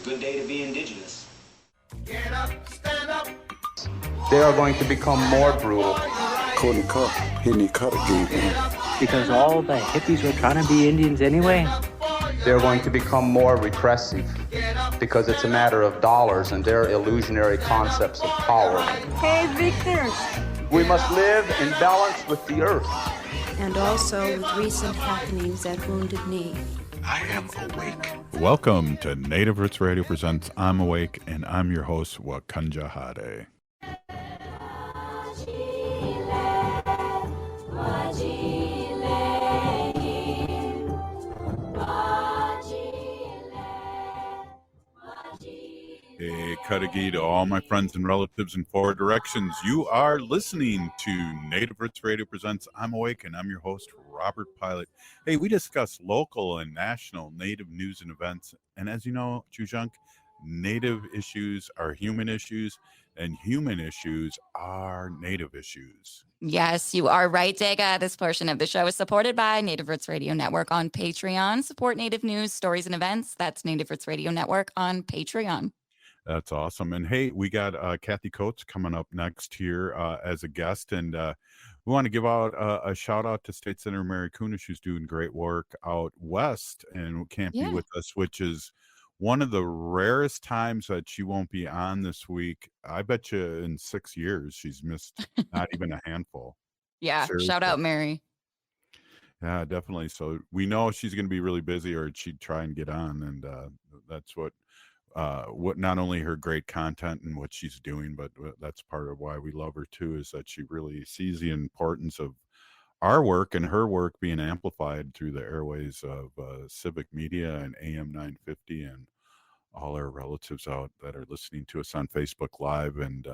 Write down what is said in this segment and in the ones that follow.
a good day to be indigenous. Get up, stand up. They are going to become more brutal. Couldn't cut, hitting cut again. Because all the hippies were trying to be Indians anyway. They're going to become more repressive because it's a matter of dollars and their illusionary concepts of power. Hey, Victor. We must live in balance with the earth. And also with recent happenings at Wounded Knee. I am awake. Welcome to Native Roots Radio presents I'm Awake, and I'm your host, Wakanja Hade. Hey, Kadagi to all my friends and relatives in four directions. You are listening to Native Roots Radio presents I'm Awake, and I'm your host, Robert Pilot. Hey, we discuss local and national Native news and events. And as you know, Chujunk, Native issues are human issues, and human issues are Native issues. Yes, you are right, Dega. This portion of the show is supported by Native Roots Radio Network on Patreon. Support Native news, stories, and events. That's Native Roots Radio Network on Patreon. That's awesome. And hey, we got Cathy Coats coming up next here as a guest. And we want to give out a shout out to State Senator Mary Kunesh, who's doing great work out west and can't be with us, which is one of the rarest times that she won't be on this week. I bet you in 6 years she's missed not even a handful. Yeah, seriously. Shout out Mary. Yeah, definitely. So we know she's going to be really busy, or she'd try and get on. And that's what not only her great content and what she's doing, but that's part of why we love her too, is that she really sees the importance of our work and her work being amplified through the airways of civic media and AM 950 and all our relatives out that are listening to us on Facebook Live and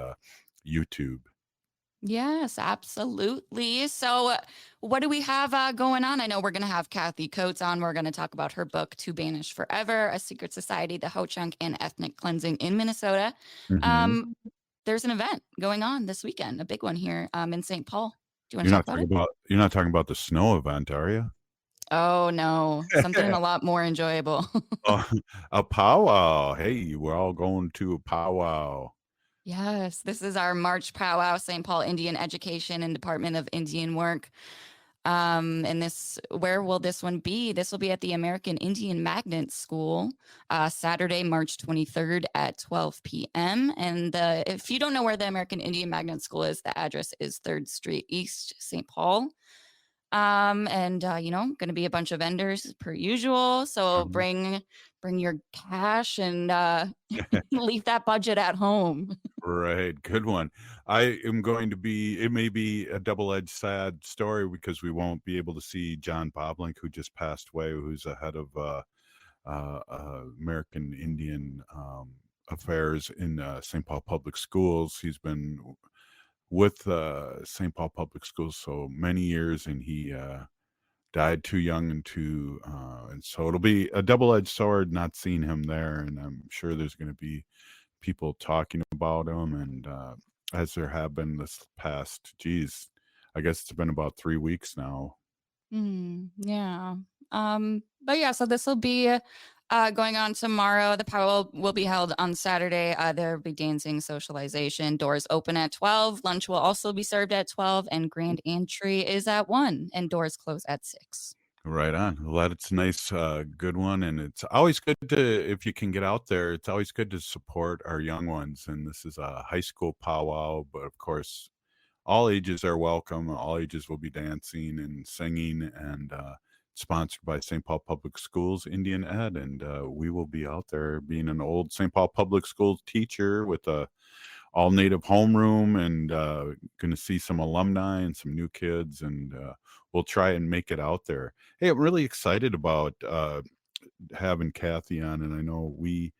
YouTube. Yes, absolutely. So what do we have going on? I know we're going to have Cathy Coats on. We're going to talk about her book, To Banish Forever, A Secret Society, the Ho-Chunk and Ethnic Cleansing in Minnesota. Mm-hmm. There's an event going on this weekend, a big one here in St. Paul. Do you want to talk about it? You're not talking about the snow event, are you? Oh, no. Something a lot more enjoyable. A powwow. Hey, we're all going to a powwow. Yes, this is our March powwow, St. Paul Indian Education and Department of Indian Work. And where will this one be? This will be at the American Indian Magnet School, Saturday, March 23rd at 12 p.m. And if you don't know where the American Indian Magnet School is, the address is 3rd Street East, St. Paul. Going to be a bunch of vendors per usual. So bring your cash and leave that budget at home. Right. Good one. I am going to be, it may be a double-edged sad story because we won't be able to see John Boblink, who just passed away, who's the head of American Indian Affairs in St. Paul Public Schools. He's been with St. Paul Public Schools so many years, and he died too young and so it'll be a double-edged sword not seeing him there. And I'm sure there's going to be people talking about him, and as there have been this past, I guess it's been about 3 weeks now. Yeah. But yeah, so this will be going on tomorrow. The powwow will be held on Saturday. There will be dancing, socialization. Doors open at 12. Lunch will also be served at 12, and grand entry is at 1, and doors close at 6. Right on. Well, that's a nice, good one. And it's always good if you can get out there, it's always good to support our young ones. And this is a high school powwow, but of course, all ages are welcome. All ages will be dancing and singing, and sponsored by St. Paul Public Schools Indian Ed. And we will be out there being an old St. Paul Public Schools teacher with a all native homeroom, and going to see some alumni and some new kids, and we'll try and make it out there. Hey, I'm really excited about having Cathy on, and I know we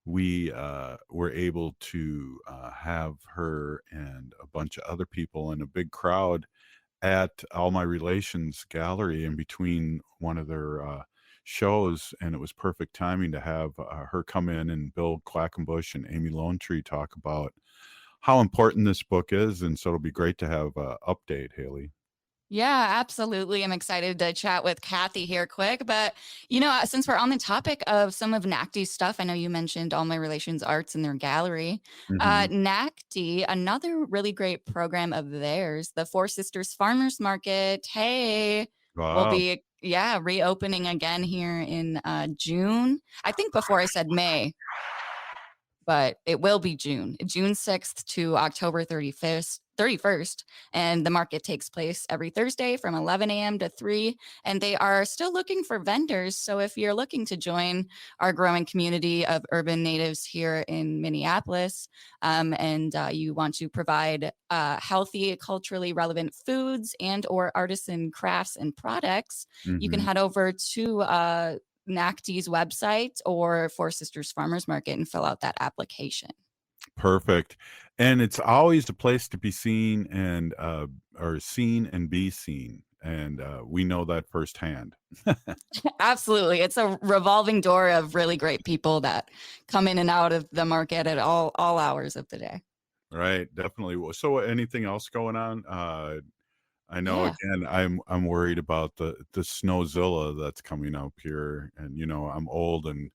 were able to have her and a bunch of other people in a big crowd at All My Relations Gallery in between one of their shows, and it was perfect timing to have her come in, and Bill Quackenbush and Amy Lone Tree talk about how important this book is. And so it'll be great to have an update, Haley. Yeah, absolutely. I'm excited to chat with Cathy here quick. But, since we're on the topic of some of NACD's stuff, I know you mentioned All My Relations Arts in their gallery. Hmm. NACD, another really great program of theirs, the Four Sisters Farmers Market, hey, will Wow. be, yeah, reopening again here in June. I think before I said May, but it will be June 6th to October 31st. And the market takes place every Thursday from 11 a.m. to 3. And they are still looking for vendors. So if you're looking to join our growing community of urban natives here in Minneapolis, and you want to provide healthy, culturally relevant foods and or artisan crafts and products, you can Hmm. head over to NACD's website or Four Sisters Farmers Market and fill out that application. Perfect. And it's always a place to be seen and or seen and be seen. And we know that firsthand. Absolutely. It's a revolving door of really great people that come in and out of the market at all hours of the day. Right, definitely. So anything else going on? I know Yeah. again, I'm worried about the snowzilla that's coming up here, and I'm old, and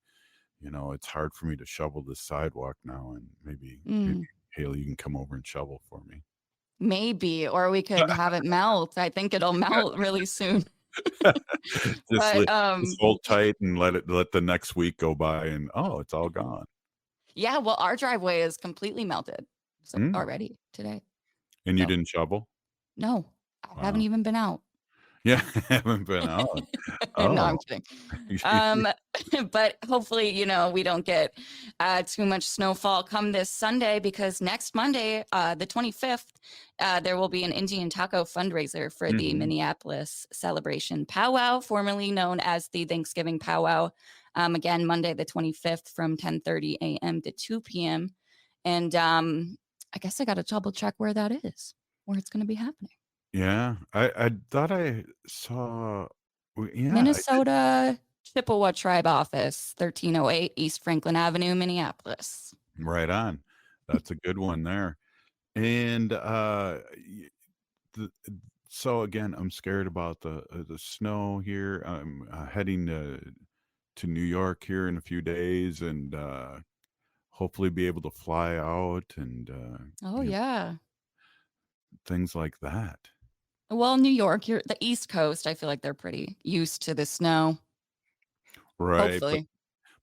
it's hard for me to shovel this sidewalk now, and maybe Mm, Haley, you can come over and shovel for me. maybe, or we could have it melt. I think it'll melt really soon. Just But just hold tight and let the next week go by, and oh, it's all gone. yeah, well, our driveway is completely melted Mm, already today. and you So didn't shovel? no, I haven't Wow. even been out. Yeah, haven't been out. No, I'm Oh. kidding. Um, but hopefully, we don't get too much snowfall come this Sunday because next Monday, the 25th, there will be an Indian taco fundraiser for the Mhm. Minneapolis Celebration Powwow, formerly known as the Thanksgiving Powwow. Again, Monday the 25th from 10:30 a.m. to 2 p.m. And I guess I got to double check where that is, where it's going to be happening. Yeah, I thought I saw yeah, I did. Minnesota Chippewa Tribe Office, 1308 East Franklin Avenue, Minneapolis. Right on. That's a good one there. And, the so again, I'm scared about the snow here. I'm, heading to New York here in a few days and, hopefully be able to fly out and, Oh, yeah. things like that. Well, New York, you're the East Coast. I feel like they're pretty used to the snow. Right, Hopefully.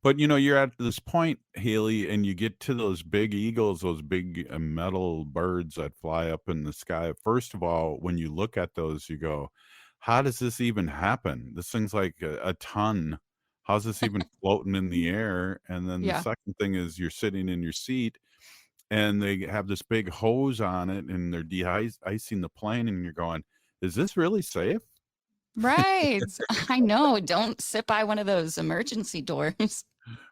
but, you're at this point, Haley, and you get to those big eagles, those big, metal birds that fly up in the sky. First of all, when you look at those, you go, "How does this even happen? This thing's like a ton. How's this even floating in the air?" And then the Yeah. second thing is you're sitting in your seat, and they have this big hose on it, and they're icing the plane, and you're going, "Is this really safe?" Right. I know. Don't sit by one of those emergency doors.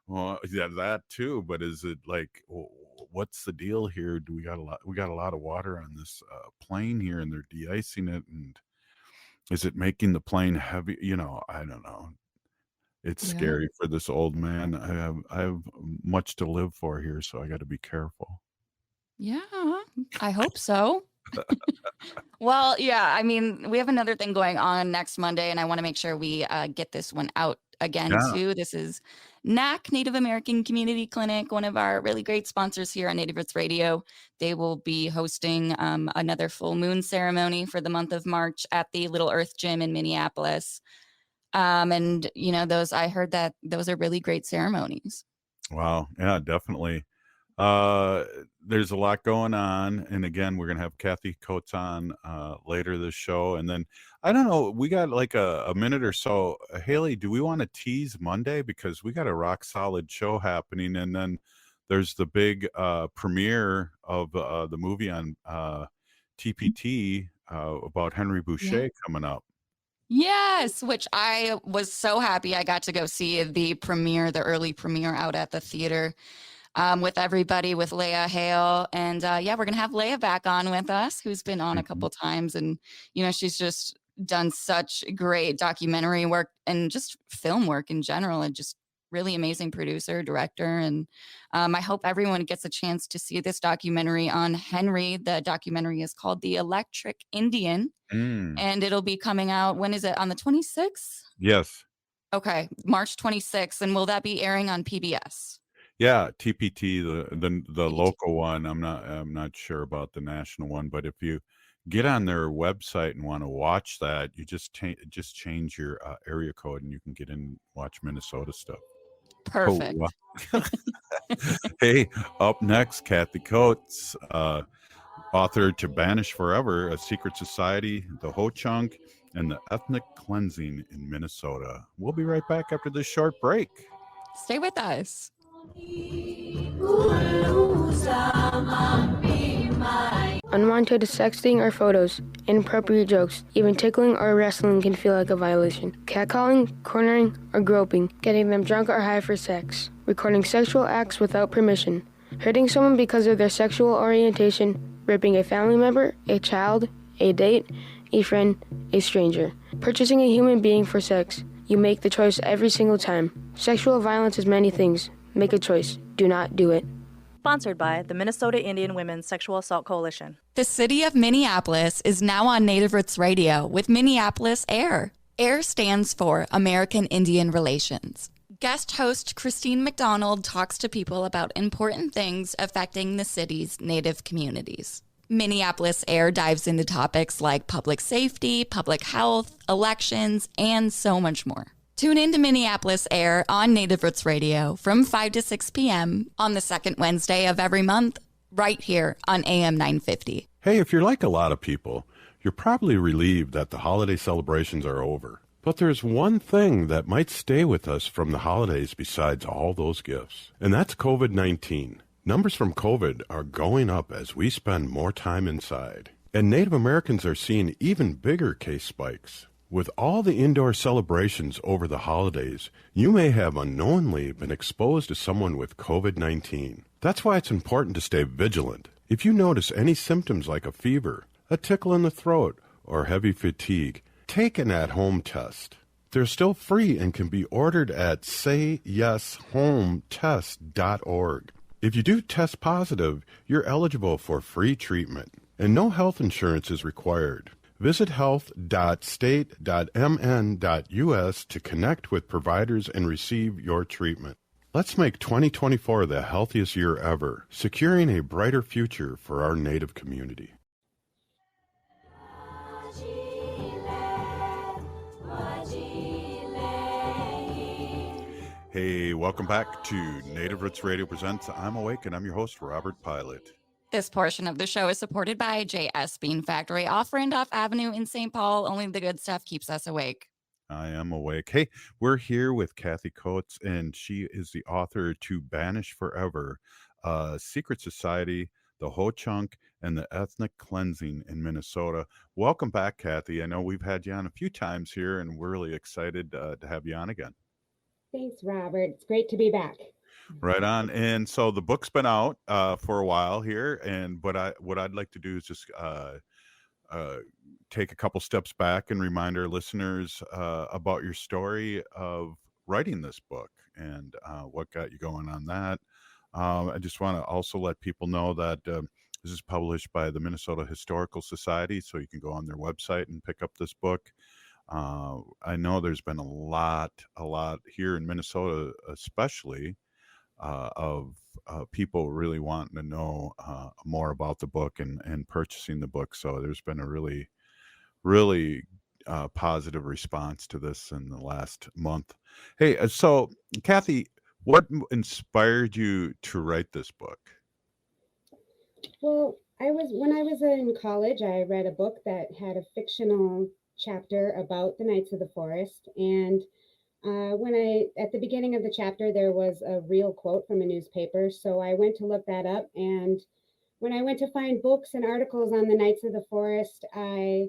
Well, yeah, that too, but is it like, what's the deal here? Do we got a lot of water on this plane here, and they're de-icing it, and is it making the plane heavy? I don't know. It's Yeah. scary for this old man. I have much to live for here, so I got to be careful. Yeah. I hope so. Well, yeah, I mean, we have another thing going on next Monday, and I want to make sure we get this one out again, Yeah. too. This is NAC, Native American Community Clinic, one of our really great sponsors here on Native Roots Radio. They will be hosting another full moon ceremony for the month of March at the Little Earth Gym in Minneapolis. And, those, I heard that those are really great ceremonies. Wow. Yeah, definitely. Uh, there's a lot going on, and again, we're gonna have Cathy Coats on later this show, and then I don't know, we got like a minute or so. Haley, do we want to tease Monday because we got a rock solid show happening, and then there's the big premiere of the movie on TPT about Henry Yeah. Boucher coming up. Yes, which I was so happy I got to go see the premiere, the early premiere out at the theater with everybody, with Leah Hale. And yeah, we're going to have Leah back on with us, who's been on a Mhm. couple times. And, she's just done such great documentary work and just film work in general. And just really amazing producer, director. And I hope everyone gets a chance to see this documentary on Henry. The documentary is called The Electric Indian, and it'll be coming out. When is it? On the 26th? Yes. Okay, March 26th. And will that be airing on PBS? Yeah, TPT, the TPT. local one. I'm not sure about the national one, but if you get on their website and want to watch that, you just change your area code and you can get in and watch Minnesota stuff. Perfect. Oh, wow. Hey, up next, Cathy Coats, author to Banish Forever, A Secret Society, The Ho Chunk, and the Ethnic Cleansing in Minnesota. We'll be right back after this short break. Stay with us. Unwanted sexting or photos, inappropriate jokes, even tickling or wrestling can feel like a violation. Catcalling, cornering, or groping, getting them drunk or high for sex, recording sexual acts without permission, hurting someone because of their sexual orientation, raping a family member, a child, a date, a friend, a stranger, purchasing a human being for sex. You make the choice every single time. Sexual violence is many things. Make a choice. Do not do it. Sponsored by the Minnesota Indian Women's Sexual Assault Coalition. The city of Minneapolis is now on Native Roots Radio with Minneapolis AIR. AIR stands for American Indian Relations. Guest host Christine McDonald talks to people about important things affecting the city's Native communities. Minneapolis AIR dives into topics like public safety, public health, elections, and so much more. Tune in to Minneapolis AIR on Native Roots Radio from 5 to 6 p.m. on the second Wednesday of every month, right here on AM 950. Hey, if you're like a lot of people, you're probably relieved that the holiday celebrations are over. But there's one thing that might stay with us from the holidays besides all those gifts, and that's COVID-19. Numbers from COVID are going up as we spend more time inside. And Native Americans are seeing even bigger case spikes. With all the indoor celebrations over the holidays, you may have unknowingly been exposed to someone with COVID-19. That's why it's important to stay vigilant. If you notice any symptoms like a fever, a tickle in the throat, or heavy fatigue, take an at-home test. They're still free and can be ordered at sayyeshometest.org. If you do test positive, you're eligible for free treatment, and no health insurance is required. Visit health.state.mn.us to connect with providers and receive your treatment. Let's make 2024 the healthiest year ever, securing a brighter future for our Native community. Hey, welcome back to Native Roots Radio Presents I'm Awake, and I'm your host, Robert Pilot. This portion of the show is supported by JS Bean Factory off Randolph Avenue in St. Paul. Only the good stuff keeps us awake. I am awake. Hey, we're here with Cathy Coats, and she is the author to Banish Forever, Secret Society, The Ho Chunk, and the Ethnic Cleansing in Minnesota. Welcome back, Cathy. I know we've had you on a few times here, and we're really excited to have you on again. Thanks, Robert. It's great to be back. Right on. And so the book's been out for a while here, and what I'd like to do is just take a couple steps back and remind our listeners about your story of writing this book and what got you going on that. I just want to also let people know that this is published by the Minnesota Historical Society, so you can go on their website and pick up this book. I know there's been a lot here in Minnesota, especially of people really wanting to know more about the book and purchasing the book. So there's been a really positive response to this in the last month. Hey, so Cathy, what inspired you to write this book? Well, when I was in college, I read a book that had a fictional chapter about the Knights of the Forest, and at the beginning of the chapter, there was a real quote from a newspaper. So I went to look that up. And when I went to find books and articles on the Knights of the Forest, I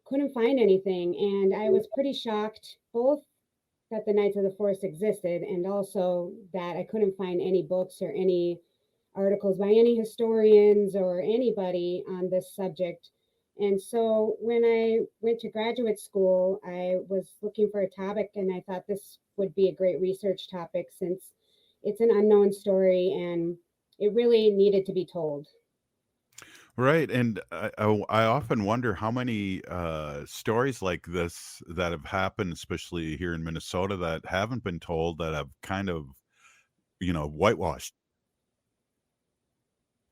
couldn't find anything. And I was pretty shocked, both that the Knights of the Forest existed and also that I couldn't find any books or any articles by any historians or anybody on this subject. And so when I went to graduate school, I was looking for a topic, and I thought this would be a great research topic since it's an unknown story and it really needed to be told. Right, and I often wonder how many stories like this that have happened, especially here in Minnesota, that haven't been told, that have kind of, whitewashed.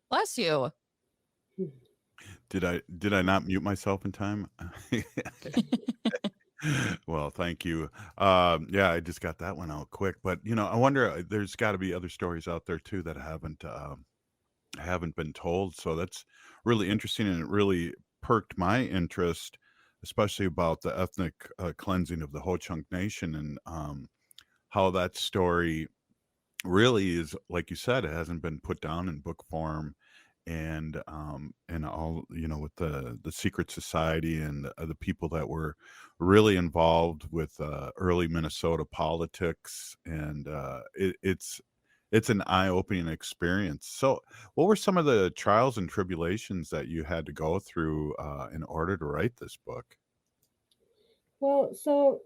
Bless you. Did I not mute myself in time? Well, thank you. Yeah, I just got that one out quick, but I wonder, there's got to be other stories out there too that haven't been told. So that's really interesting, and it really perked my interest, especially about the ethnic cleansing of the Ho Chunk Nation, and how that story really is, like you said, it hasn't been put down in book form, and all, with the secret society and the people that were really involved with early Minnesota politics, and it's an eye-opening experience. So what were some of the trials and tribulations that you had to go through in order to write this book? Well, so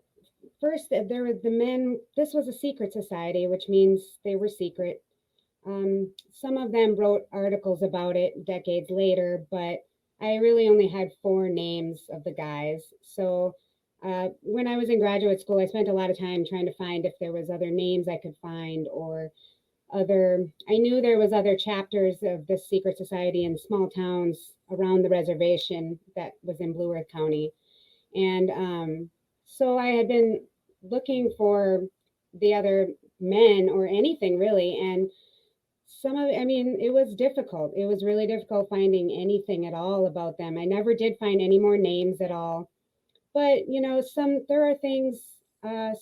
first, there were the men. This was a secret society, which means they were secret. Some of them wrote articles about it decades later, but I really only had four names of the guys. So when I was in graduate school, I spent a lot of time trying to find if there was other names I could find, or I knew there was other chapters of this secret society in small towns around the reservation that was in Blue Earth County. And so I had been looking for the other men or anything really. And it was difficult. It was really difficult finding anything at all about them. I never did find any more names at all. But, there are things.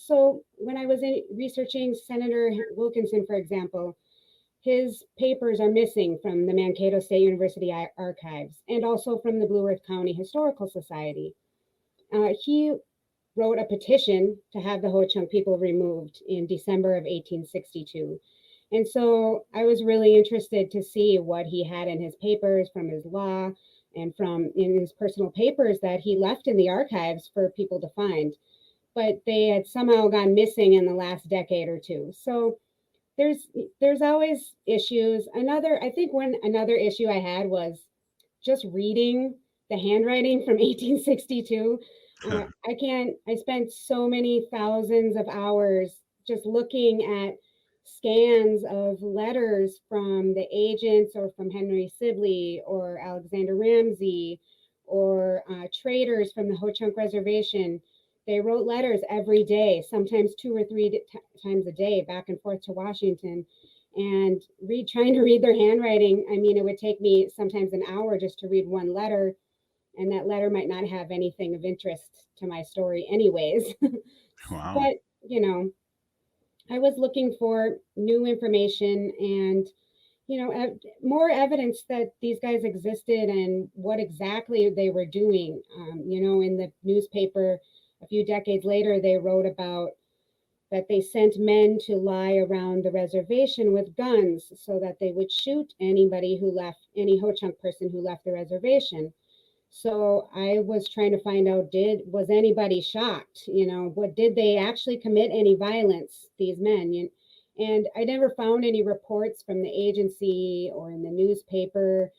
So when I was researching Senator Wilkinson, for example, his papers are missing from the Mankato State University archives and also from the Blue Earth County Historical Society. He wrote a petition to have the Ho Chunk people removed in December of 1862. And so I was really interested to see what he had in his papers from his law and from in his personal papers that he left in the archives for people to find. But they had somehow gone missing in the last decade or two. So there's always issues. I think another issue I had was just reading the handwriting from 1862. I spent so many thousands of hours just looking at scans of letters from the agents or from Henry Sibley or Alexander Ramsey or traders from the Ho Chunk Reservation. They wrote letters every day, sometimes 2 or 3 times a day, back and forth to Washington. And trying to read their handwriting, it would take me sometimes an hour just to read one letter, and that letter might not have anything of interest to my story anyways. Wow. But, I was looking for new information and, more evidence that these guys existed and what exactly they were doing. In the newspaper a few decades later, they wrote about that they sent men to lie around the reservation with guns so that they would shoot any Ho Chunk person who left the reservation. So I was trying to find out, was anybody shocked? Did they actually commit any violence, these men? And I never found any reports from the agency or in the newspaper,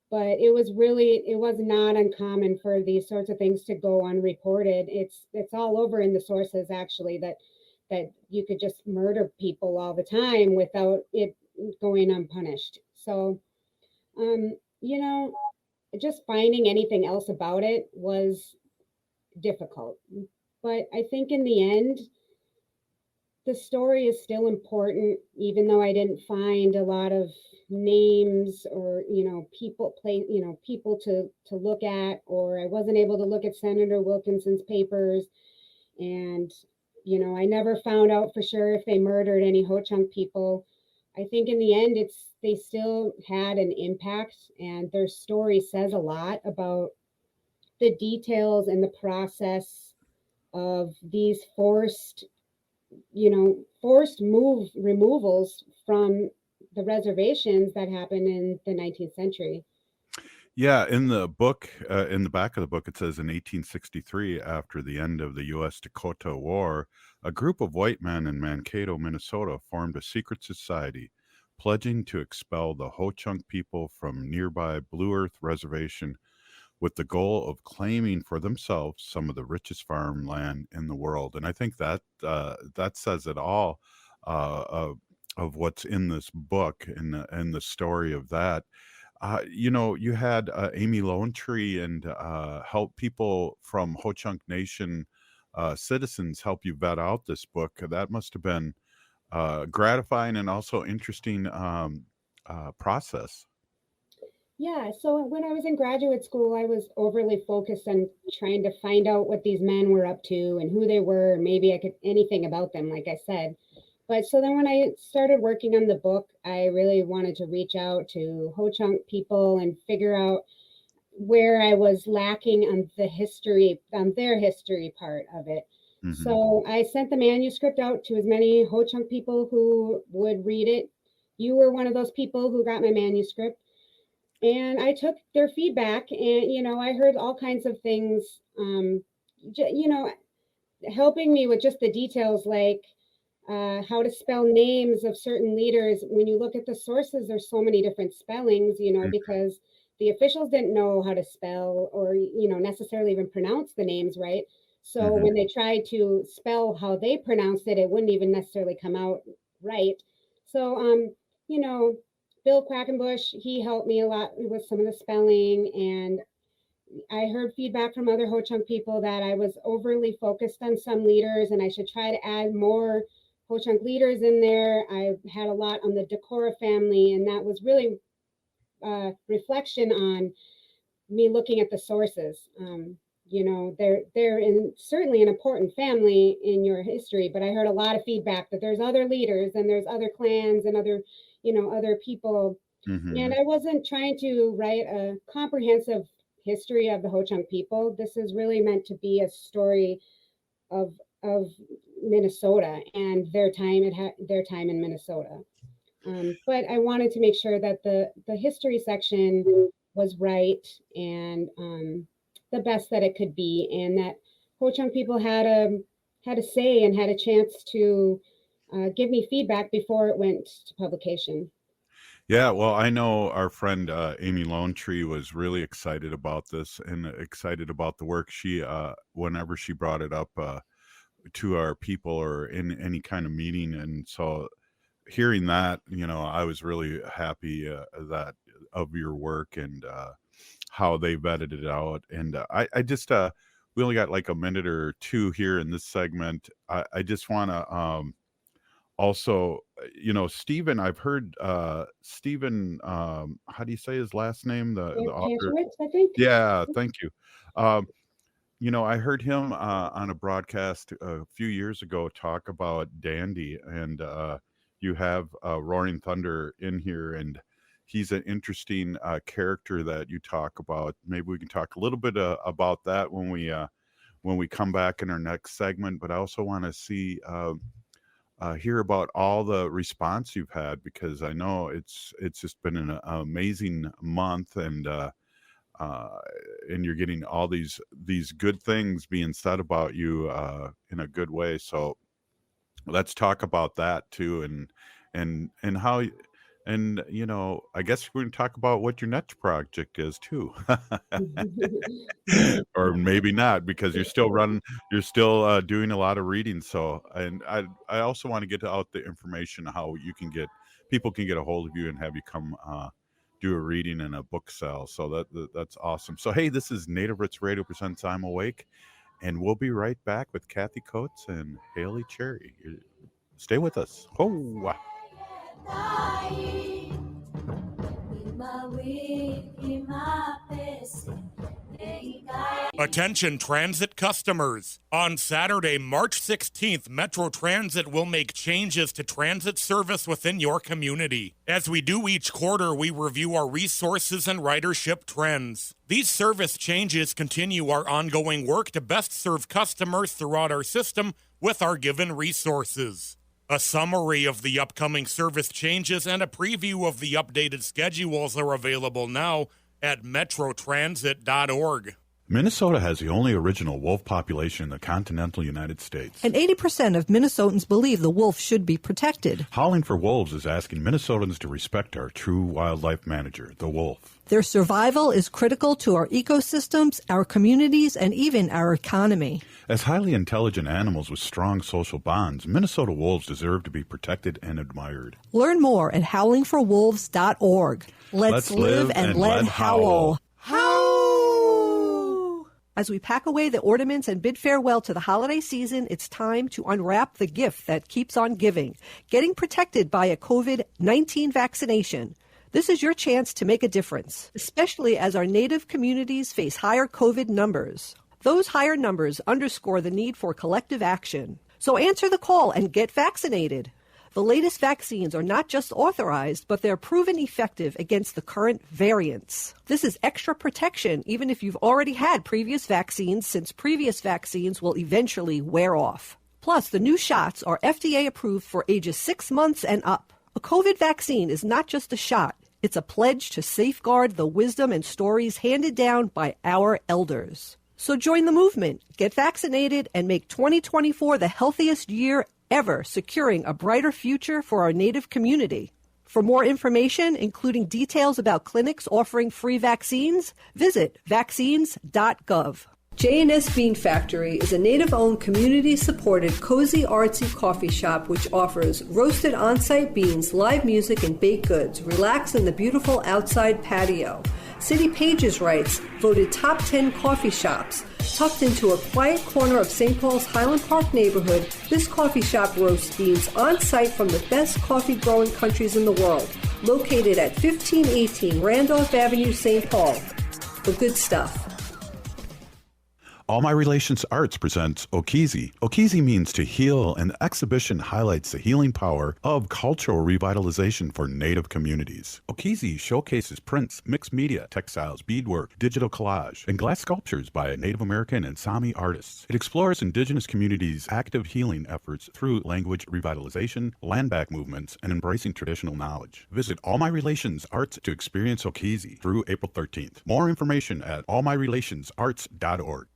but it was not uncommon for these sorts of things to go unreported. It's all over in the sources, actually, that you could just murder people all the time without it going unpunished. So, just finding anything else about it was difficult. But I think in the end, the story is still important, even though I didn't find a lot of names or, people to look at, or I wasn't able to look at Senator Wilkinson's papers. And, I never found out for sure if they murdered any Ho Chunk people. I think in the end, they still had an impact, and their story says a lot about the details and the process of these forced removals from the reservations that happened in the 19th century. Yeah, in the book, in the back of the book, it says in 1863, after the end of the U.S. Dakota War, a group of white men in Mankato, Minnesota, formed a secret society, pledging to expel the Ho-Chunk people from nearby Blue Earth Reservation with the goal of claiming for themselves some of the richest farmland in the world. And I think that that says it all of what's in this book and the story of that. You had Amy Lone Tree and help people from Ho-Chunk Nation citizens help you vet out this book. That must have been gratifying and also interesting process. Yeah, so when I was in graduate school, I was overly focused on trying to find out what these men were up to and who they were, and maybe I could anything about them, like I said. But so then when I started working on the book, I really wanted to reach out to Ho-Chunk people and figure out where I was lacking on the history, on their history part of it. So I sent the manuscript out to as many Ho-Chunk people who would read it. You were one of those people who got my manuscript. And I took their feedback, and I heard all kinds of things, helping me with just the details, like how to spell names of certain leaders. When you look at the sources, there's so many different spellings, because the officials didn't know how to spell or necessarily even pronounce the names right. So when they tried to spell how they pronounced it, it wouldn't even necessarily come out right. So Bill Quackenbush, he helped me a lot with some of the spelling, and I heard feedback from other Ho-Chunk people that I was overly focused on some leaders and I should try to add more Ho-Chunk leaders in there. I had a lot on the Decorah family, and that was really reflection on me looking at the sources. They're certainly an important family in your history, but I heard a lot of feedback that there's other leaders and there's other clans and other people. And I wasn't trying to write a comprehensive history of the Ho-Chunk people. This is really meant to be a story of Minnesota and their time in Minnesota. But I wanted to make sure that the history section was right and the best that it could be, and that Ho-Chunk people had a say and had a chance to give me feedback before it went to publication. Yeah, well, I know our friend Amy Lone Tree was really excited about this and excited about the work. She, whenever she brought it up to our people or in any kind of meeting, and so hearing that, I was really happy that of your work and how they vetted it out. And I just, we only got like a minute or two here in this segment. I just want to also, Stephen, I've heard Stephen, how do you say his last name? The author. I think. Yeah, thank you. I heard him on a broadcast a few years ago talk about Dandy, and you have Roaring Thunder in here, and he's an interesting character that you talk about. Maybe we can talk a little bit about that when we come back in our next segment. But I also want to hear about all the response you've had, because I know it's just been an amazing month, and you're getting all these good things being said about you in a good way. So let's talk about that too, and how, and I guess we're going to talk about what your next project is too. Or maybe not, because you're still doing a lot of reading. So, and I also want to get out the information how people can get a hold of you and have you come do a reading and a book sale. So that's awesome. So hey, this is Native Roots Radio presents I'm Awake, and we'll be right back with Cathy Coats and Haley Cherry. Stay with us. Oh. Attention transit customers. On Saturday, March 16th, Metro Transit will make changes to transit service within your community. As we do each quarter, we review our resources and ridership trends. These service changes continue our ongoing work to best serve customers throughout our system with our given resources. A summary of the upcoming service changes and a preview of the updated schedules are available now at metrotransit.org. Minnesota has the only original wolf population in the continental United States. And 80% of Minnesotans believe the wolf should be protected. Howling for Wolves is asking Minnesotans to respect our true wildlife manager, the wolf. Their survival is critical to our ecosystems, our communities, and even our economy. As highly intelligent animals with strong social bonds, Minnesota wolves deserve to be protected and admired. Learn more at howlingforwolves.org. Let's live and let howl. As we pack away the ornaments and bid farewell to the holiday season, it's time to unwrap the gift that keeps on giving, getting protected by a COVID-19 vaccination. This is your chance to make a difference, especially as our Native communities face higher COVID numbers. Those higher numbers underscore the need for collective action. So answer the call and get vaccinated. The latest vaccines are not just authorized, but they're proven effective against the current variants. This is extra protection even if you've already had previous vaccines, since previous vaccines will eventually wear off. Plus, the new shots are FDA approved for ages 6 months and up. A COVID vaccine is not just a shot. It's a pledge to safeguard the wisdom and stories handed down by our elders. So join the movement, get vaccinated, and make 2024 the healthiest year ever, securing a brighter future for our Native community. For more information, including details about clinics offering free vaccines, visit vaccines.gov. J&S Bean Factory is a Native-owned, community-supported, cozy, artsy coffee shop which offers roasted on-site beans, live music, and baked goods. Relax in the beautiful outside patio. City Pages writes, voted top 10 coffee shops. Tucked into a quiet corner of St. Paul's Highland Park neighborhood, this coffee shop roasts beans on-site from the best coffee-growing countries in the world. Located at 1518 Randolph Avenue, St. Paul. The good stuff. All My Relations Arts presents Okizi. Okizi means to heal, and the exhibition highlights the healing power of cultural revitalization for Native communities. Okizi showcases prints, mixed media, textiles, beadwork, digital collage, and glass sculptures by Native American and Sami artists. It explores Indigenous communities' active healing efforts through language revitalization, land back movements, and embracing traditional knowledge. Visit All My Relations Arts to experience Okizi through April 13th. More information at allmyrelationsarts.org.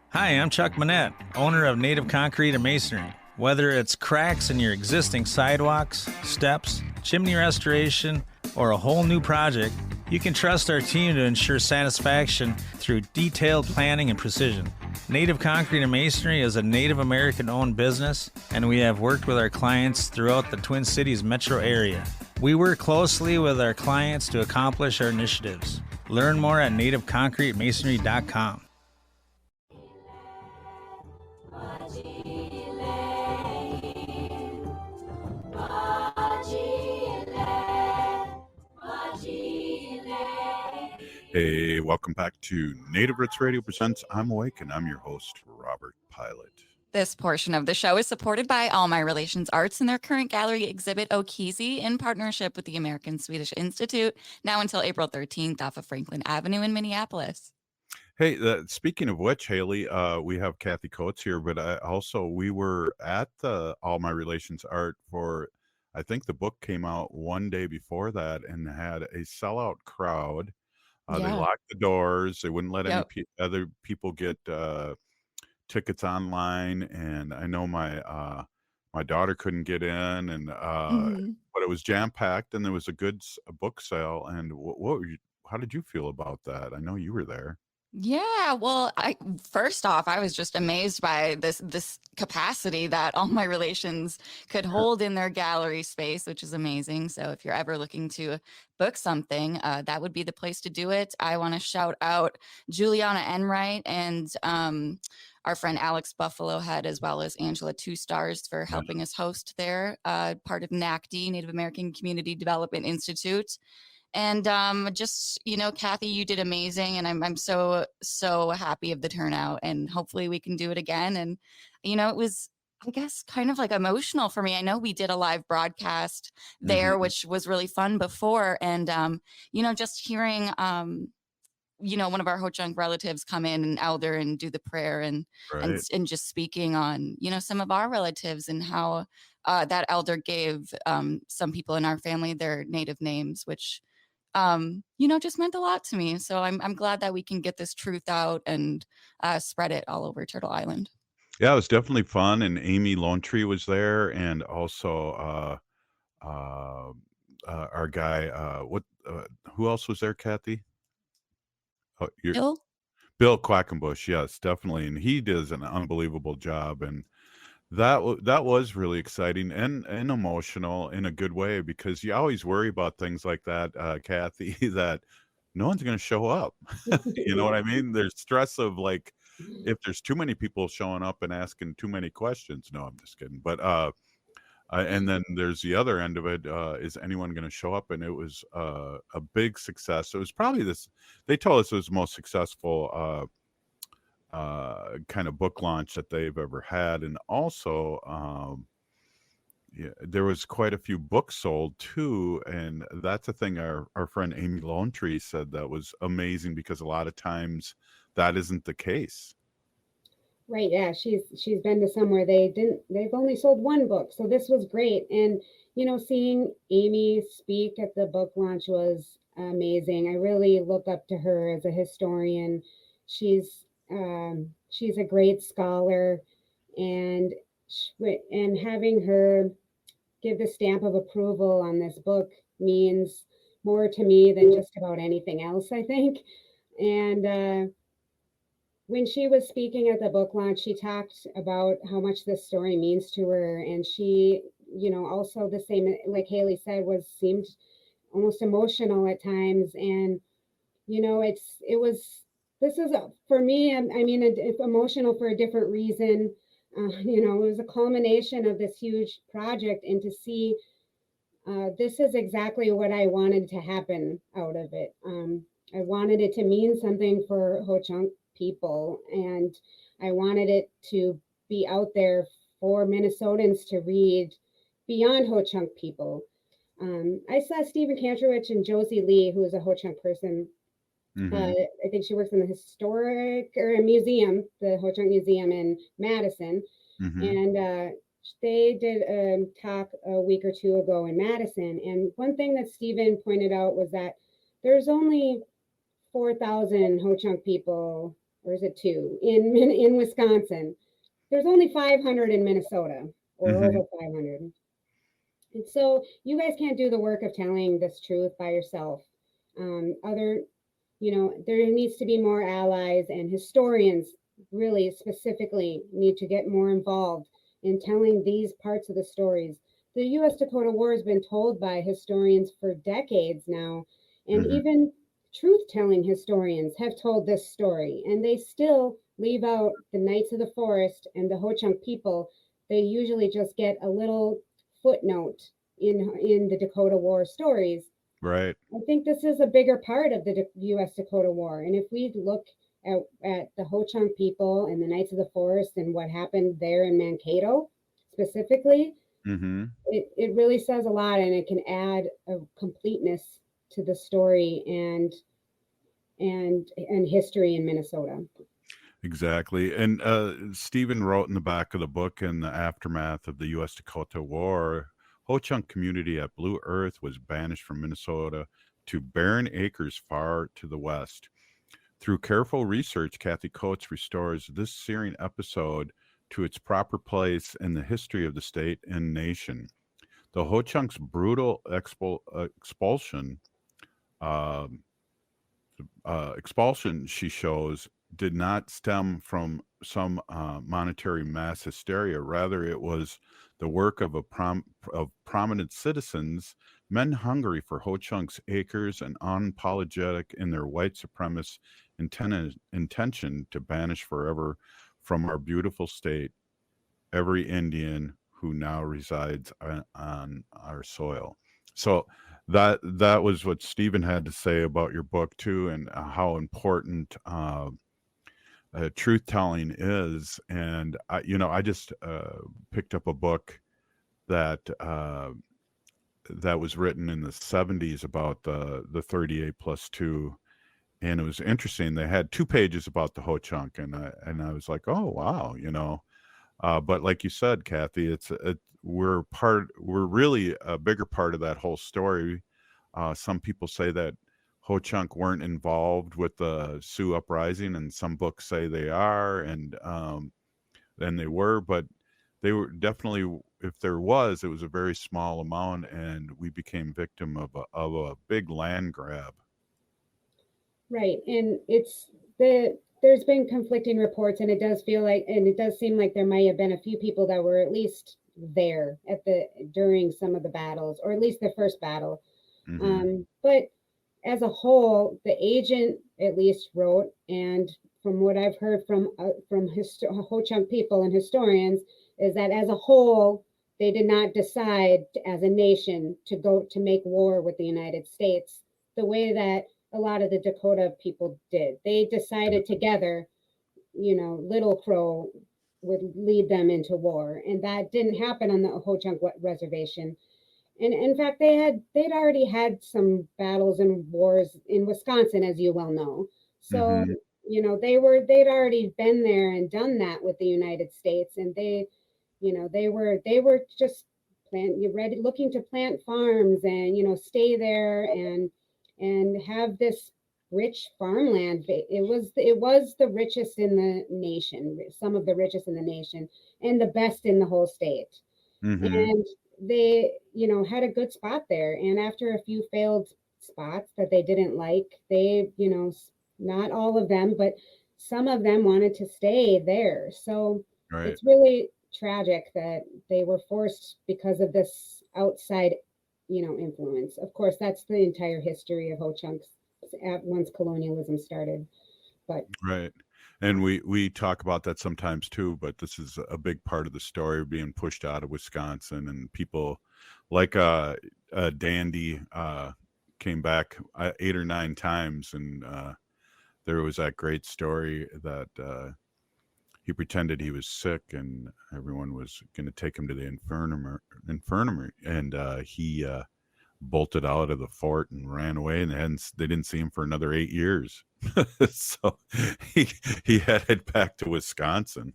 Hi, I'm Chuck Manette, owner of Native Concrete and Masonry. Whether it's cracks in your existing sidewalks, steps, chimney restoration, or a whole new project, you can trust our team to ensure satisfaction through detailed planning and precision. Native Concrete and Masonry is a Native American-owned business, and we have worked with our clients throughout the Twin Cities metro area. We work closely with our clients to accomplish our initiatives. Learn more at nativeconcretemasonry.com. Hey, welcome back to Native Roots Radio Presents I'm Awake, and I'm your host, Robert Pilot. This portion of the show is supported by All My Relations Arts and their current gallery exhibit Okizi in partnership with the American Swedish Institute, now until April 13th off of Franklin Avenue in Minneapolis. Hey, speaking of which, Haley, we have Cathy Coats here, but we were at the All My Relations Art for, I think the book came out one day before that, and had a sellout crowd. They locked the doors. They wouldn't let any other people get tickets online, and I know my daughter couldn't get in, and but it was jam packed, and there was a good book sale. And how did you feel about that? I know you were there. Yeah, well, first off, I was just amazed by this capacity that All My Relations could hold in their gallery space, which is amazing. So if you're ever looking to book something, that would be the place to do it. I want to shout out Juliana Enright and our friend Alex Buffalo Head, as well as Angela Two Stars, for helping us host there, part of NACD, Native American Community Development Institute. And just, Cathy, you did amazing. And I'm so happy of the turnout. And hopefully we can do it again. And, it was, I guess, kind of like emotional for me. I know we did a live broadcast there, which was really fun before. And, just hearing, one of our Ho-Chunk relatives come in and elder and do the prayer and just speaking on, some of our relatives and how that elder gave some people in our family their native names, which just meant a lot to me. So I'm glad that we can get this truth out and spread it all over Turtle Island. Yeah, it was definitely fun, and Amy Lone Tree was there, and also our guy. What? Who else was there, Kathy? Oh, Bill? Bill Quackenbush. Yes, definitely, and he does an unbelievable job, and that was really exciting and emotional in a good way, because you always worry about things like that, Kathy, that no one's going to show up. You know what I mean? There's stress of, like, if there's too many people showing up and asking too many questions. No, I'm just kidding. But and then there's the other end of it. Is anyone going to show up? And it was a big success. It was probably this. They told us it was the most successful kind of book launch that they've ever had, and also yeah, there was quite a few books sold too, and that's a thing our friend Amy Lone Tree said that was amazing, because a lot of times that isn't the case. Right, yeah, she's been to somewhere they've only sold one book, so this was great. And seeing Amy speak at the book launch was amazing. I really look up to her as a historian. She's a great scholar, and having her give the stamp of approval on this book means more to me than just about anything else, I think. And when she was speaking at the book launch, she talked about how much this story means to her. And she, also the same, like Haley said, seemed almost emotional at times. And, this is, for me, I mean, it's emotional for a different reason. It was a culmination of this huge project, and to see this is exactly what I wanted to happen out of it. I wanted it to mean something for Ho-Chunk people, and I wanted it to be out there for Minnesotans to read beyond Ho-Chunk people. I saw Stephen Kantrowicz and Josie Lee, who is a Ho-Chunk person. I think she works in the historic or a museum, the Ho-Chunk Museum in Madison. And they did a talk a week or two ago in Madison. And one thing that Stephen pointed out was that there's only 4,000 Ho-Chunk people, or is it 2, in Wisconsin. There's only 500 in Minnesota, or over 500. And so you guys can't do the work of telling this truth by yourself. There needs to be more allies, and historians really specifically need to get more involved in telling these parts of the stories. The U.S. Dakota War has been told by historians for decades now, and even truth-telling historians have told this story, and they still leave out the Knights of the Forest and the Ho-Chunk people. They usually just get a little footnote in the Dakota War stories. Right. I think this is a bigger part of the U.S. Dakota War, and if we look at the Ho-Chunk people and the Knights of the Forest and what happened there in Mankato specifically, it really says a lot, and it can add a completeness to the story and history in Minnesota. Exactly. And Stephen wrote in the back of the book, in the aftermath of the U.S. Dakota War, Ho-Chunk community at Blue Earth was banished from Minnesota to barren acres far to the west. Through careful research, Cathy Coats restores this searing episode to its proper place in the history of the state and nation. The Ho-Chunk's brutal expulsion, she shows, did not stem from some monetary mass hysteria. Rather, it was the work of prominent citizens, men hungry for Ho-Chunk's acres and unapologetic in their white supremacist intention to banish forever from our beautiful state every Indian who now resides on our soil. So that was what Stephen had to say about your book too, and how important truth telling is. And I just picked up a book that was written in the 70s about the 38+2, and it was interesting. They had 2 pages about the Ho-Chunk, and I was like, oh wow, but like you said, Kathy, we're really a bigger part of that whole story. Some people say that Ho-Chunk weren't involved with the Sioux uprising, and some books say they are, and they were, but they were definitely, if there was, it was a very small amount, and we became victim of a big land grab. Right. And there's been conflicting reports, and it does seem like there might have been a few people that were at least there during some of the battles, or at least the first battle. But as a whole, the agent at least wrote, and from what I've heard from Ho-Chunk people and historians, is that as a whole, they did not decide as a nation to make war with the United States the way that a lot of the Dakota people did. They decided together, Little Crow would lead them into war, and that didn't happen on the Ho-Chunk reservation. And in fact, they'd already had some battles and wars in Wisconsin, as you well know. So, they'd already been there and done that with the United States, and they were just looking to plant farms and stay there and have this rich farmland. It was the richest in the nation, some of the richest in the nation, and the best in the whole state. And they had a good spot there, and after a few failed spots that they didn't like, they not all of them, but some of them wanted to stay there. So it's really tragic that they were forced because of this outside influence. Of course, that's the entire history of Ho-Chunks once colonialism started. But and we talk about that sometimes too, but this is a big part of the story, being pushed out of Wisconsin, and people like Dandy came back 8 or 9 times, and there was that great story that he pretended he was sick, and everyone was going to take him to the infirmary, and he bolted out of the fort and ran away, and they didn't see him for another 8 years. So he headed back to Wisconsin.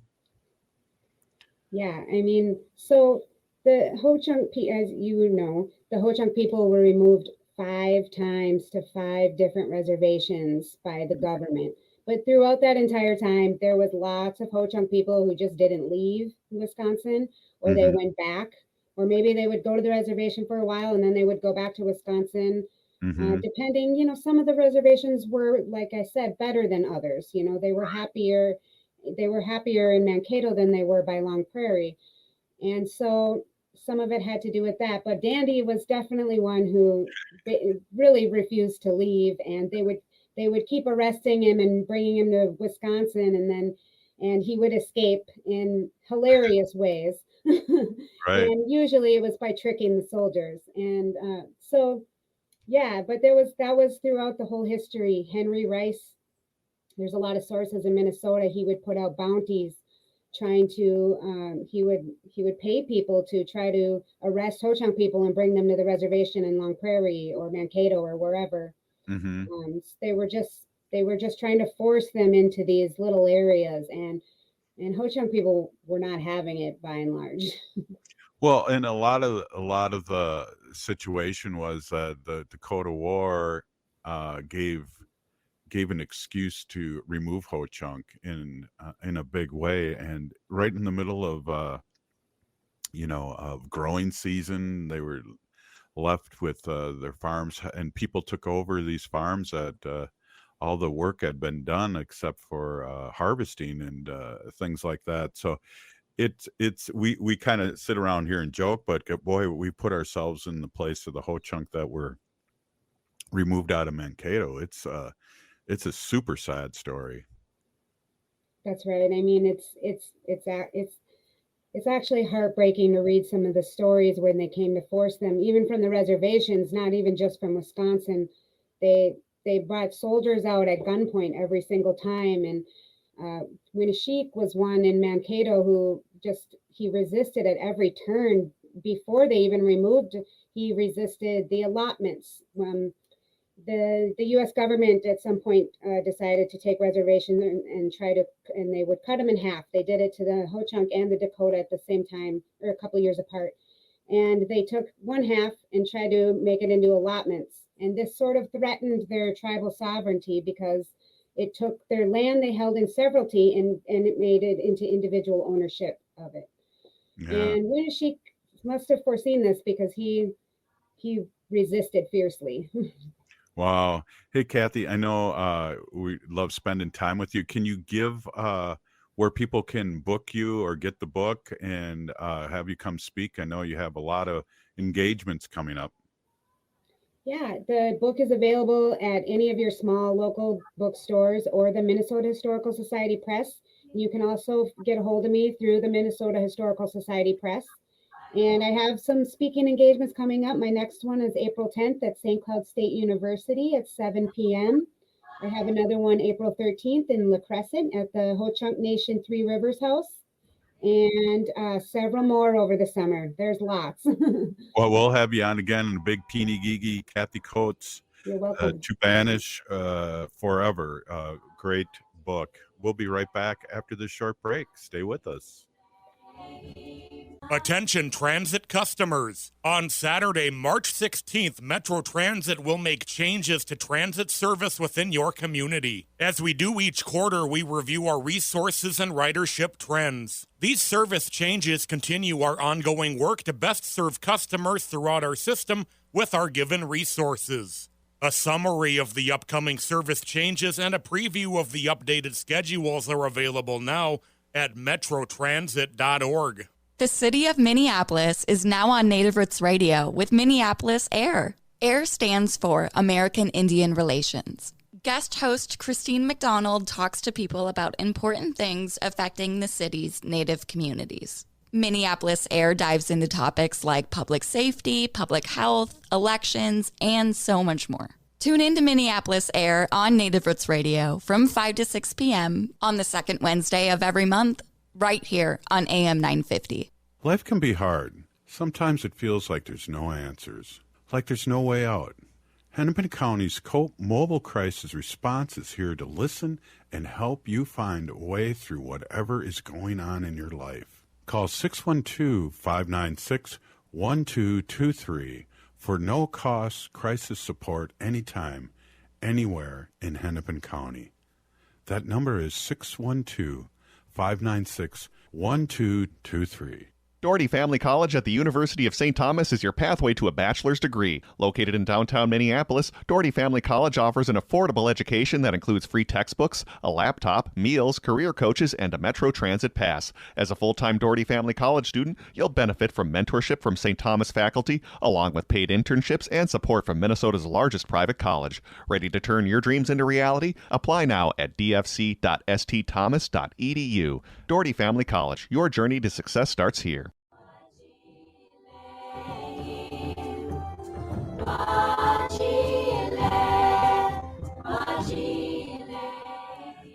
Yeah, I mean, so the Ho-Chunk, as you know, the Ho-Chunk people were removed 5 times to 5 different reservations by the government. But throughout that entire time, there was lots of Ho-Chunk people who just didn't leave Wisconsin, or they went back, or maybe they would go to the reservation for a while and then they would go back to Wisconsin. Depending, some of the reservations were, like I said, better than others. They were happier in Mankato than they were by Long Prairie. And so some of it had to do with that. But Dandy was definitely one who really refused to leave, and they would keep arresting him and bringing him to Wisconsin, and he would escape in hilarious ways. And usually it was by tricking the soldiers. And but that was throughout the whole history. Henry Rice, there's a lot of sources in Minnesota. He would put out bounties trying to he would pay people to try to arrest Ho-Chunk people and bring them to the reservation in Long Prairie or Mankato or wherever. They were just trying to force them into these little areas, and Ho-Chunk people were not having it by and large. Well, and a lot of the situation was that the Dakota War gave an excuse to remove Ho-Chunk in a big way, and right in the middle of of growing season, they were left with their farms, and people took over these farms that all the work had been done except for harvesting and things like that. So we kind of sit around here and joke, but boy, we put ourselves in the place of the Ho-Chunk that were removed out of Mankato. It's a super sad story. That's right. I mean, it's actually heartbreaking to read some of the stories when they came to force them, even from the reservations, not even just from Wisconsin. They brought soldiers out at gunpoint every single time. And Winnesheek was one in Mankato who he resisted at every turn. Before they even removed, he resisted the allotments. The U.S. government at some point decided to take reservations and they would cut them in half. They did it to the Ho-Chunk and the Dakota at the same time, or a couple years apart. And they took one half and tried to make it into allotments And this sort of threatened their tribal sovereignty because it took their land they held in severalty and it made it into individual ownership of it. Yeah. And Winshik must have foreseen this because he resisted fiercely. Wow. Hey, Cathy, I know we love spending time with you. Can you give where people can book you or get the book and have you come speak? I know you have a lot of engagements coming up. Yeah, the book is available at any of your small local bookstores or the Minnesota Historical Society Press. You can also get a hold of me through the Minnesota Historical Society Press. And I have some speaking engagements coming up. My next one is April 10th at St. Cloud State University at 7 p.m. I have another one April 13th in La Crescent at the Ho-Chunk Nation Three Rivers House, and several more over the summer. There's lots. Well, we'll have you on again in a big Peony Geegy, Cathy Coats, You're welcome. To Banish Forever. Great book. We'll be right back after this short break. Stay with us. Attention transit customers. On Saturday, March 16th, Metro Transit will make changes to transit service within your community. As we do each quarter, we review our resources and ridership trends. These service changes continue our ongoing work to best serve customers throughout our system with our given resources. A summary of the upcoming service changes and a preview of the updated schedules are available now at metrotransit.org. The city of Minneapolis is now on Native Roots Radio with Minneapolis AIR. AIR stands for American Indian Relations. Guest host Christine McDonald talks to people about important things affecting the city's Native communities. Minneapolis AIR dives into topics like public safety, public health, elections, and so much more. Tune in to Minneapolis AIR on Native Roots Radio from 5 to 6 p.m. on the second Wednesday of every month, right here on AM 950. Life can be hard. Sometimes it feels like there's no answers, like there's no way out. Hennepin County's COPE Mobile Crisis Response is here to listen and help you find a way through whatever is going on in your life. Call 612-596-1223 for no-cost crisis support anytime, anywhere in Hennepin County. That number is 612-596-1223. Doherty Family College at the University of St. Thomas is your pathway to a bachelor's degree. Located in downtown Minneapolis, Doherty Family College offers an affordable education that includes free textbooks, a laptop, meals, career coaches, and a Metro Transit pass. As a full-time Doherty Family College student, you'll benefit from mentorship from St. Thomas faculty, along with paid internships and support from Minnesota's largest private college. Ready to turn your dreams into reality? Apply now at dfc.stthomas.edu. Doherty Family College, your journey to success starts here.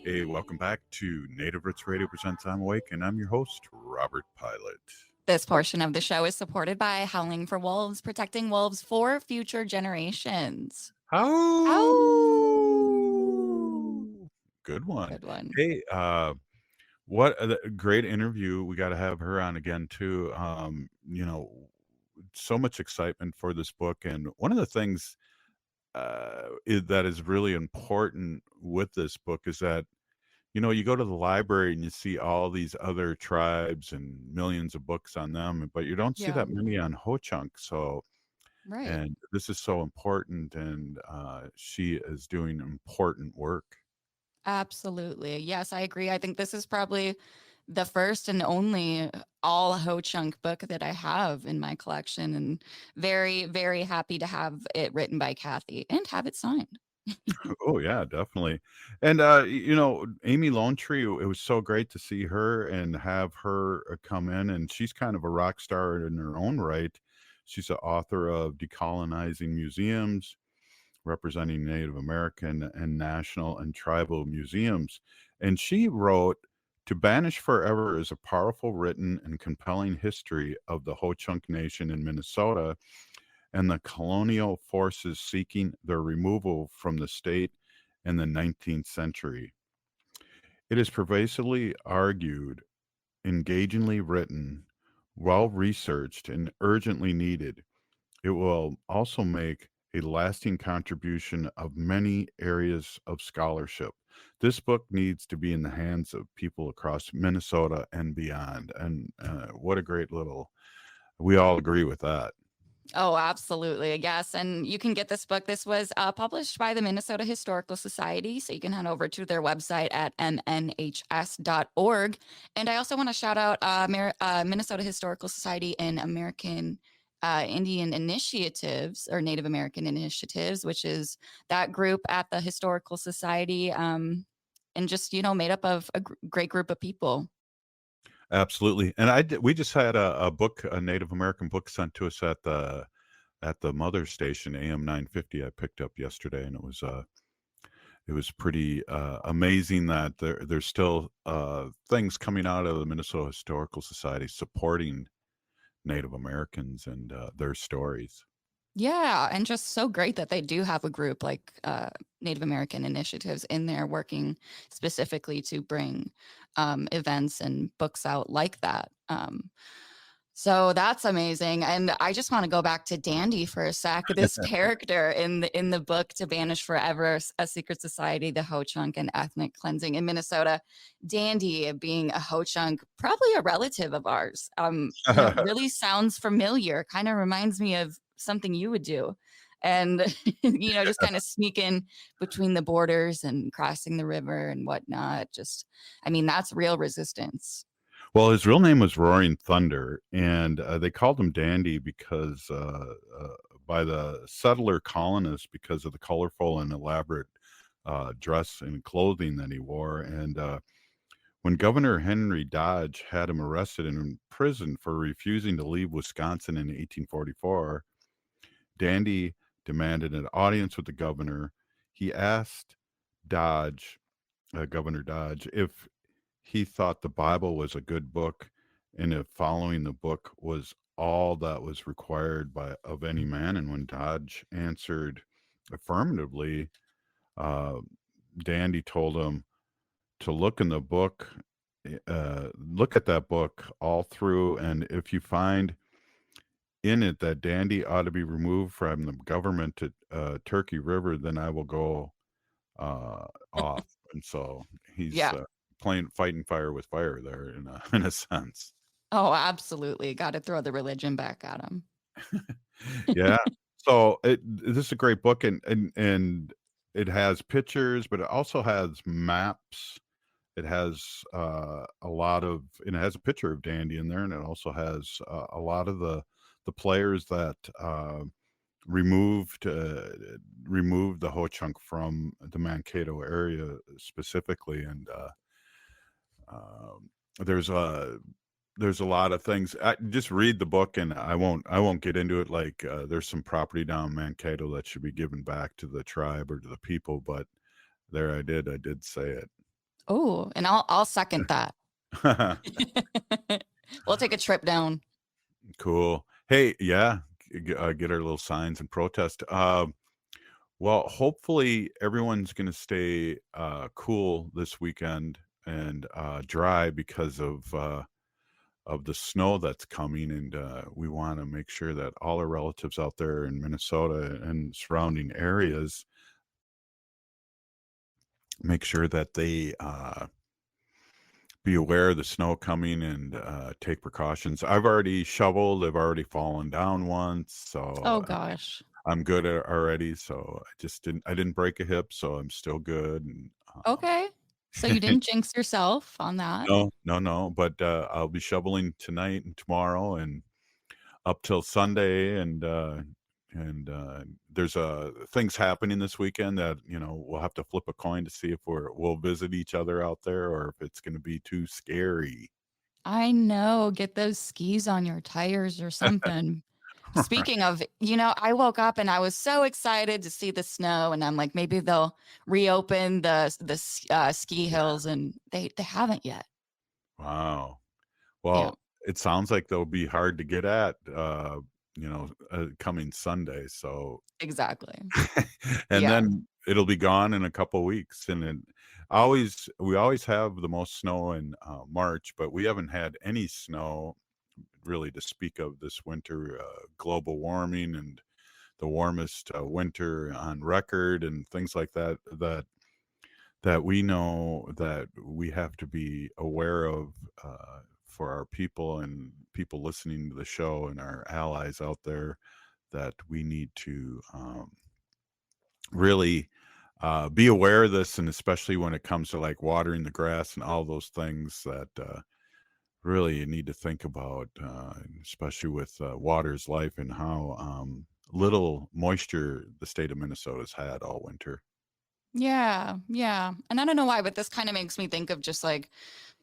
Hey, welcome back to Native Roots Radio Presents I'm Awake, and I'm your host, Robert Pilot. This portion of the show is supported by Howling for Wolves, protecting wolves for future generations. Good one. Good one. Hey, what a great interview. We got to have her on again, too. So much excitement for this book. And one of the things that is really important with this book is that, you go to the library and you see all these other tribes and millions of books on them, but you don't see that many on Ho-Chunk. So, right. And this is so important, and she is doing important work. Absolutely. Yes, I agree. I think this is probably the first and only all Ho-Chunk book that I have in my collection, and very, very happy to have it written by Cathy and have it signed. Oh yeah, definitely. And Amy Lone Tree, it was so great to see her and have her come in, and she's kind of a rock star in her own right. She's the author of Decolonizing Museums, representing Native American and national and tribal museums. And she wrote, To Banish Forever is a powerful written and compelling history of the Ho-Chunk Nation in Minnesota and the colonial forces seeking their removal from the state in the 19th century. It is pervasively argued, engagingly written, well researched, and urgently needed. It will also make a lasting contribution of many areas of scholarship. This book needs to be in the hands of people across Minnesota and beyond. And what a great little, we all agree with that. Oh, absolutely. Yes. And you can get this book. This was published by the Minnesota Historical Society. So you can head over to their website at mnhs.org. And I also want to shout out Minnesota Historical Society and American Indian Initiatives or Native American Initiatives, which is that group at the Historical Society. And just, made up of a great group of people. Absolutely. And we just had a book, a Native American book sent to us at the mother station, AM 950. I picked up yesterday, and it was pretty amazing that there's still things coming out of the Minnesota Historical Society supporting Native Americans and their stories. Yeah, and just so great that they do have a group like Native American Initiatives in there working specifically to bring events and books out like that. So that's amazing. And I just want to go back to Dandy for a sec. This character in the book To Banish Forever, A Secret Society, the Ho-Chunk and Ethnic Cleansing in Minnesota, Dandy being a Ho-Chunk, probably a relative of ours, really sounds familiar. Kind of reminds me of something you would do. And, just kind of sneak in between the borders and crossing the river and whatnot. That's real resistance. Well, his real name was Roaring Thunder, and they called him Dandy because by the settler colonists because of the colorful and elaborate dress and clothing that he wore. And when Governor Henry Dodge had him arrested and imprisoned for refusing to leave Wisconsin in 1844, Dandy demanded an audience with the governor. He asked Governor Dodge, if he thought the Bible was a good book, and if following the book was all that was required of any man. And when Dodge answered affirmatively, Dandy told him to look in the book, look at that book all through, and if you find in it that Dandy ought to be removed from the government to Turkey River, then I will go off. And so he's fighting fire with fire there in a sense. Oh, absolutely. Got to throw the religion back at him. Yeah. So this is a great book, and it has pictures, but it also has maps. It has it has a picture of Dandy in there, and it also has a lot of the players that removed the Ho-Chunk from the Mankato area specifically. And there's a lot of things. Just read the book, and I won't get into it. Like there's some property down in Mankato that should be given back to the tribe or to the people, but there I did say it. Oh, and I'll second that. We'll take a trip down. Cool. Hey, yeah, get our little signs and protest. Well, hopefully everyone's going to stay cool this weekend and dry because of the snow that's coming, and we want to make sure that all our relatives out there in Minnesota and surrounding areas make sure that they be aware of the snow coming and take precautions. I've already shoveled. I've already fallen down once, so oh gosh, I'm good already. So I didn't break a hip, so I'm still good. And, okay, so you didn't jinx yourself on that. No. But I'll be shoveling tonight and tomorrow and up till Sunday, and there's things happening this weekend that we'll have to flip a coin to see if we'll visit each other out there or if it's going to be too scary. I know. Get those skis on your tires or something. Speaking of, I woke up and I was so excited to see the snow, and I'm like, maybe they'll reopen the ski hills, and they haven't yet. Wow. Well, it sounds like they'll be hard to get at, coming Sunday. So exactly. And then it'll be gone in a couple of weeks. And we always have the most snow in March, but we haven't had any snow really to speak of this winter. Global warming and the warmest winter on record and things like that. That we know that we have to be aware of for our people and people listening to the show and our allies out there, that we need to really be aware of this, and especially when it comes to like watering the grass and all those things that really you need to think about, especially with water's life and how little moisture the state of Minnesota's had all winter. Yeah, yeah. And I don't know why, but this kind of makes me think of just like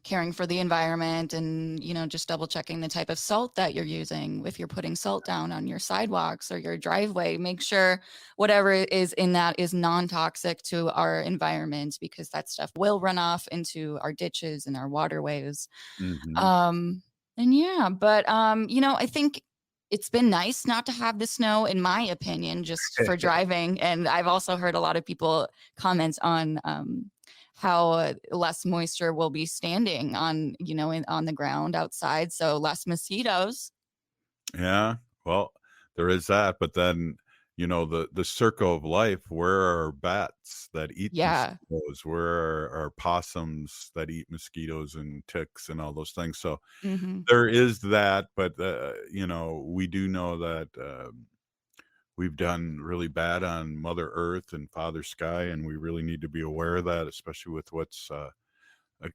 caring for the environment and, just double checking the type of salt that you're using. If you're putting salt down on your sidewalks or your driveway, make sure whatever is in that is non-toxic to our environment, because that stuff will run off into our ditches and our waterways. Mhm. And yeah, but I think it's been nice not to have the snow, in my opinion, just for driving. And I've also heard a lot of people comment on how less moisture will be standing on, on the ground outside, so less mosquitoes. Yeah, well, there is that, but then, the circle of life, where are bats that eat Yeah. mosquitoes? Where are possums that eat mosquitoes and ticks and all those things? So Mhm. there is that, but, we do know that we've done really bad on Mother Earth and Father Sky, and we really need to be aware of that, especially with what's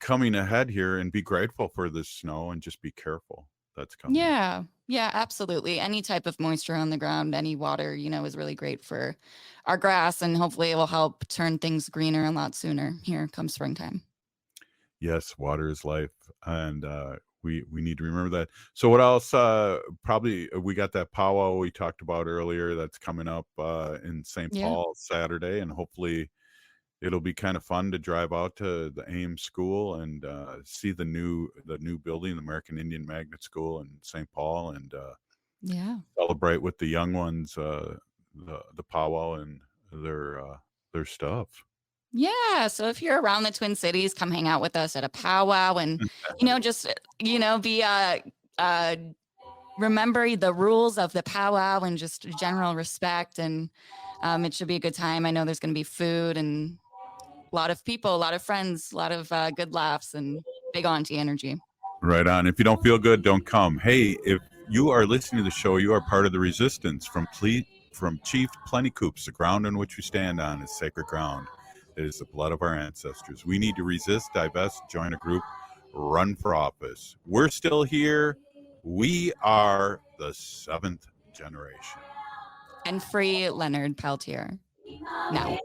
coming ahead here, and be grateful for this snow and just be careful that's coming. Yeah. Yeah, absolutely. Any type of moisture on the ground, any water, is really great for our grass, and hopefully it will help turn things greener a lot sooner here come springtime. Yes, water is life, and we need to remember that. So what else? Probably we got that powwow we talked about earlier that's coming up in St. Yeah. Paul Saturday, and hopefully it'll be kind of fun to drive out to the AIM school and see the new building, the American Indian Magnet School in St. Paul, and Yeah. celebrate with the young ones the powwow and their stuff. Yeah, so if you're around the Twin Cities, come hang out with us at a powwow, and just be remember the rules of the powwow and just general respect, and it should be a good time. I know there's going to be food and a lot of people, a lot of friends, a lot of good laughs and big auntie energy. Right on. If you don't feel good, don't come. Hey, if you are listening to the show, you are part of the resistance. From Chief Plentycoops, the ground on which we stand on is sacred ground. It is the blood of our ancestors. We need to resist, divest, join a group, run for office. We're still here. We are the seventh generation. And free Leonard Peltier. Now.